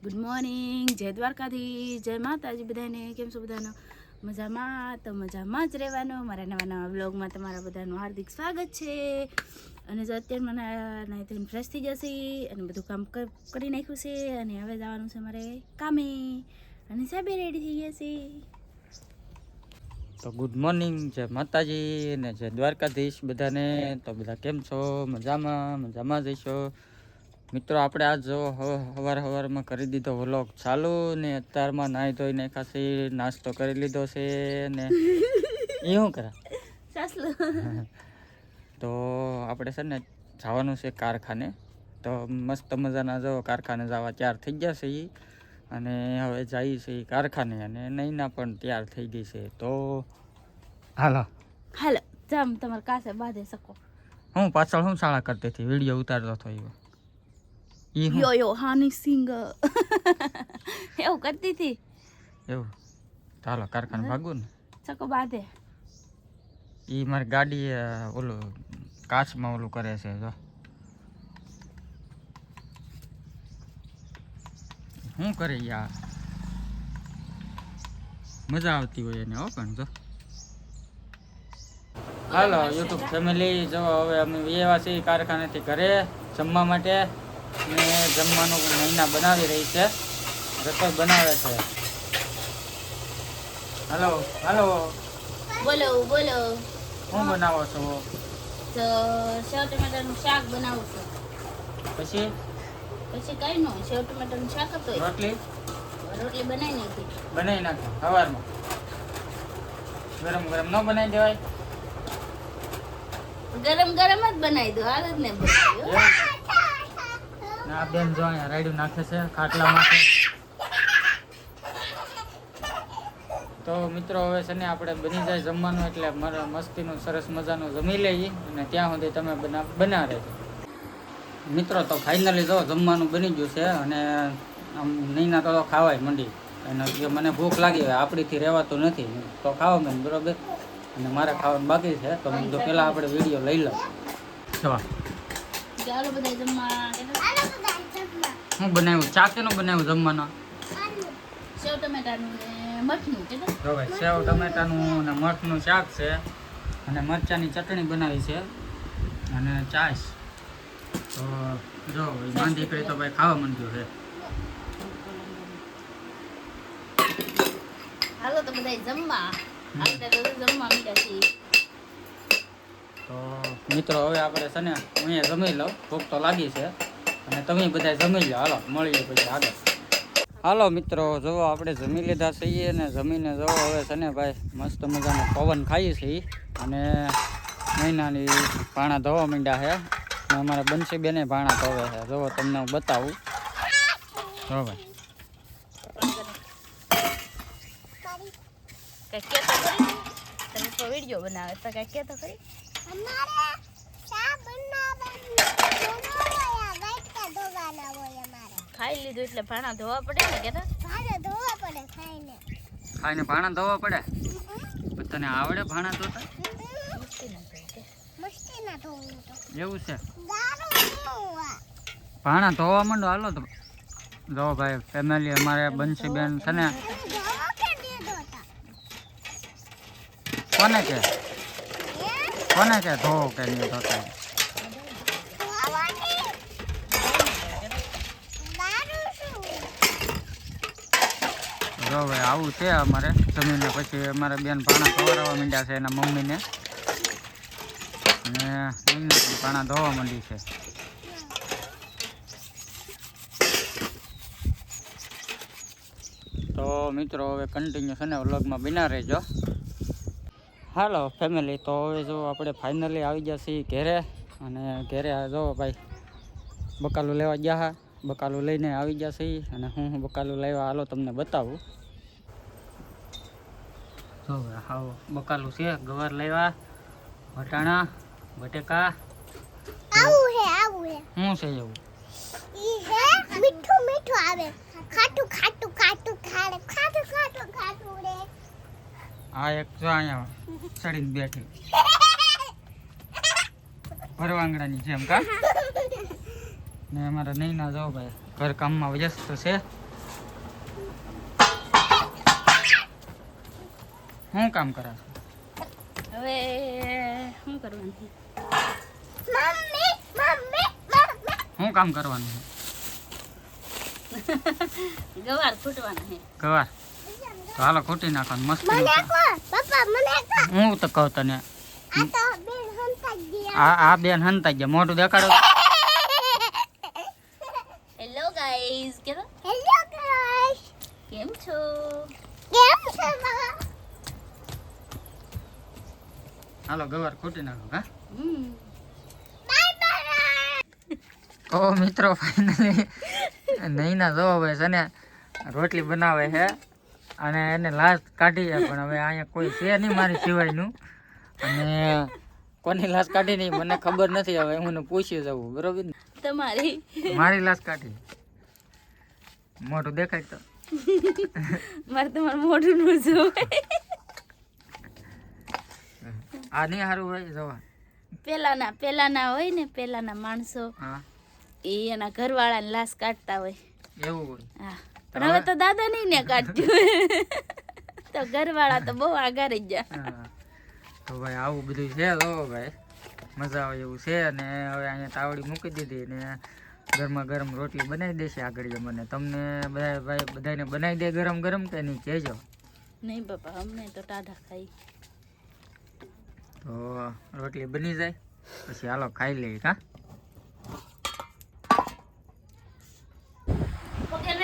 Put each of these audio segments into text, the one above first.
Good morning, જય દ્વારકાધીશ, જય માતાજી બધાને. કેમ છો બધાનો? મજામાં? તો મજામાં જ રહેવાનો. મારા નવા નવા બ્લોગમાં તમારા બધાનું હાર્દિક સ્વાગત છે. અને જો અત્યારે મને નહીં થઈને ફ્રેશ થઈ જશે અને બધું કામ કરી નાખ્યું છે અને હવે જવાનું છે મારે કામે. અને સાહેબે રેડી થઈ ગયા છે. તો ગુડ મોર્નિંગ, જય માતાજી અને જય દ્વારકાધીશ બધાને. તો બધા કેમ છો? મજામાં જઈશો મિત્રો. આપણે આજ જો સવારમાં કરી દીધો વ્લોગ ચાલુ ને અત્યારમાં નાહી ધોઈ નાખાશી, નાસ્તો કરી લીધો છે ને એ શું કરે તો આપણે છે ને જવાનું છે કારખાને. તો મસ્ત મજાના જો કારખાને જવા તૈયાર થઈ ગયા છે અને હવે જઈએ છીએ કારખાને. અને નૈના પણ તૈયાર થઈ ગઈ છે. તો હાલો જામ તમારે કાસે બાંધી શકો. હું પાછળ શું શાળા કરતી હતી, વિડીયો ઉતારતો હતો યો હાની સિંગ એવું કરતી હતી. એવું ચાલો કારખાને ભાગવું ને સકો બાંધે. એ મારી ગાડી ઓલું કાચમાં ઓલું કરે છે. જો શું કરે યાર, મજા આવતી હોય એને. હો પણ જો હાલો યુટ્યુબ ફેમિલી, જો હવે અમે એવા છીએ કારખાનેથી ઘરે જમવા માટે. ને જમવાનું મહિના બનાવી રહી છે, રસોઈ બનાવે છે. હાલો બોલો શું બનાવો છો? તો સેવ ટમેટાનું શાક બનાવું છું. પછી કઈ નો સેવ ટમેટાનું શાક હતું. રોટલી બનાવી નાખી. બનાવી નાખો સવારમાં. ગરમ ન બનાવી દેવાય? ગરમ જ બનાવી દો. હાલ જ ને આ બેન જો અહીંયા રાયડું નાખે છે ખાટલા માટે. તો મિત્રો હવે છે ને આપણે બની જાય જમવાનું એટલે મારા મસ્તીનું સરસ મજાનું જમી લઈએ અને ત્યાં સુધી તમે બના રહેજો મિત્રો. તો ફાઇનલી જો જમવાનું બની ગયું છે અને આમ નહીંના તો ખાવાય મંડી. અને જો મને ભૂખ લાગી હોય, આપણીથી રહેવાતું નથી તો ખાવા મને બરોબર. અને મારે ખાવાનું બાકી છે તો મેં તો પહેલાં આપણે વિડીયો લઈ લો. જવા હું બનાવ્યું ચા કેનું બનાવ્યું જમવાનું? સેવ ટમેટાનું ને મઠનું. જો ભાઈ સેવ ટમેટાનું ને મઠનું શાક છે અને મરચાંની ચટણી બનાવી છે અને ચાસ. તો જો મારી દીકરી તો ભાઈ ખાવા માંડ્યું છે. હાલો તો બધા જમવા. તો મિત્રો હવે આપણે છે ને અહીંયા જમી લઉં, ભૂખ તો લાગી છે અને તમે બધા જમી લો. હાલો મળીએ પછી આગળ. હાલો મિત્રો, જુઓ આપણે જમી લીધા છીએ ને જમીને જુઓ હવે છે ને ભાઈ મસ્ત મજાનો પવન ખાઈએ છીએ અને મહિનાની ભાણા ધોવા માંડ્યા છે. અને અમારા બંસી બેને ભાણા ધોવે છે. જુઓ તમને હું બતાવું. જો ભાઈ વિડીયો બનાવે તો કઈ કેતો ખરી. ખાઈ લીધું એટલે ભાણા ધોવા પડે ને. કેતા ખાઈને ભાણા ધોવા પડે? તને આવડે ભાણા ધોતા? એવું છે? ભાણા ધોવા માંડો. હાલો તો જો ભાઈ ફેમિલી અમારે બંસી બેન છે ને કોને કે ધો કે નહીં ધોતા? જો ભાઈ આવું છે અમારે જમીને. પછી અમારે બેન ભાણા ધોવડાવવા માંડ્યા છે એના મમ્મીને અને ભાણા ધોવા માંડી છે. તો મિત્રો હવે કન્ટિન્યુ છે ને વ્લોગમાં બના રહેજો. હાલો ફેમિલી, તો હવે જો આપણે ફાઇનલી આવી ગયા છીએ ઘેરે. અને ઘેરે જો ભાઈ બકાલું લેવા ગયા હા, બકાલું લઈને આવી ગયા છીએ. અને હું બકાલું લાવ્યા હાલો તમને બતાવું. જો હાવ બકાલું છે. ગવાર લાવ્યા, વટાણા, બટેકા. શું છે એવું? મીઠું આવે, ખાટું રે. આ એક જો અહીંયા ચડીને બેઠી ભરવાંગડાની જેમ કા. ને અમારા નૈના જો ભાઈ ઘર કામમાં વ્યસ્ત છે શું કામ કરે છે? હવે શું કરવાનું છે? મમ્મી મમ્મી મમ્મી શું કામ કરવાનું છે? ગવાર ફૂટવાના છે. ગવાર તો હાલો ખૂટી નાખવાનું મસ્ત. મને કો પપ્પા મને કો હું તો કહું તને આ તો બેન હંતા ગયા આ બેન હંતાઈ ગયા. મોઢું દેખાડો. હેલો ગાઈઝ, કેમ હેલો ગાઈસ કેમ છો? કેમ છો બા હાલો ગવાર ખૂટી નાખો. હા બાય બાય તો મિત્રો ફાઇનલી નૈના જો હવે છે ને રોટલી બનાવે છે અને એને લાશ કાઢી છે, પણ હવે અહીંયા કોઈ છે નહીં મારી સિવાયનું. અને કોની લાશ કાઢી નહીં મને ખબર નથી. હવે હું પૂછી જવું બરોબર ને. તમારી મારી લાશ કાઢી. મોઢું દેખાય તો મારે તમારું મોઢું નું જોવે. આ નહીં સારું હોય જવા. પેલાના હોય ને, પેલાના માણસો હા એ એના ઘરવાળાને લાશ કાઢતા હોય. એવું હોય. હા, પણ હવે તો દાદા નહીં ને કાઢ્યું. તો ઘરવાળા તો બહુ આઘા રહી ગયા. હા. તો ભાઈ આવું બધું છે. જો ભાઈ મજા આવે એવું છે. અને હવે અહીંયા તાવડી મૂકી દીધી ને ગરમા ગરમ રોટલી બનાવી દેશે આગળ મને. તમને બધા ભાઈ બધાને બનાવી દે ગરમ ગરમ કે નહીં કહેજો. નહીં બાપા, અમને તો ટાઢા ખાઈ. તો રોટલી બની જાય પછી હાલો ખાઈ લઈએ. હા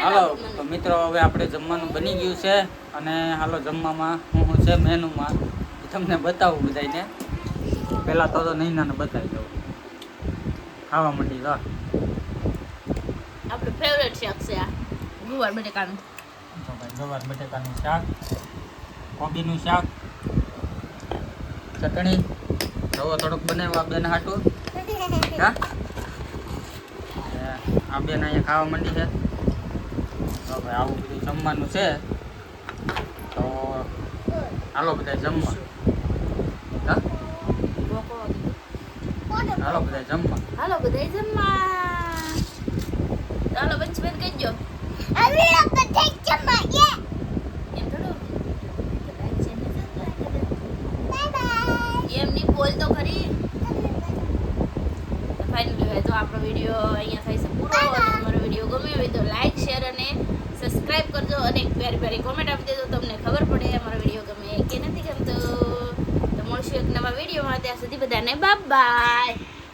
હાલો તો મિત્રો હવે આપણે જમવાનું બની ગયું છે અને હાલો જમવામાં હું છે મેનુમાં એ તમને બતાવું બધાને. પહેલાં તો નૈનાને બતાવી દઉં. ખાવા માંડી તો આપણું ફેવરેટ શાક છે આ ગુવાર બટેકાનું. તો ભાઈ ગવાર બટેકાનું શાક, કોબીનું શાક, ચટણી રવો થોડોક બનાવ્યો આ બેન હાટું. હા આ બેન અહીંયા ખાવા માંડી છે. તો ભાઈ આવું બધું જમવાનું છે. તો હાલો બધા જમવા. હા હાલો બધા જમવા. હાલો બધા જમવા. હાલો બંચબેન કહેજો. અમે બધા જમાઈએ એમ થોડું બાય બાય એમ નહીં બોલ તો ખરી. ફાઇનલી હોય તો આપણો વિડીયો અહીંયા થાય છે પૂરો. અને અમારો વિડીયો ગમ્યો હોય તો લાઈક, શેર અને સબસ્ક્રાઇબ કરજો. અને એક પ્યારી પ્યારી કોમેન્ટ આપી દેજો, તમને ખબર પડે અમારો વિડીયો ગમે કે નથી ગમતો. તો મળશું એક નવા વિડીયોમાં. ત્યાં સુધી બધાને બાય બાય.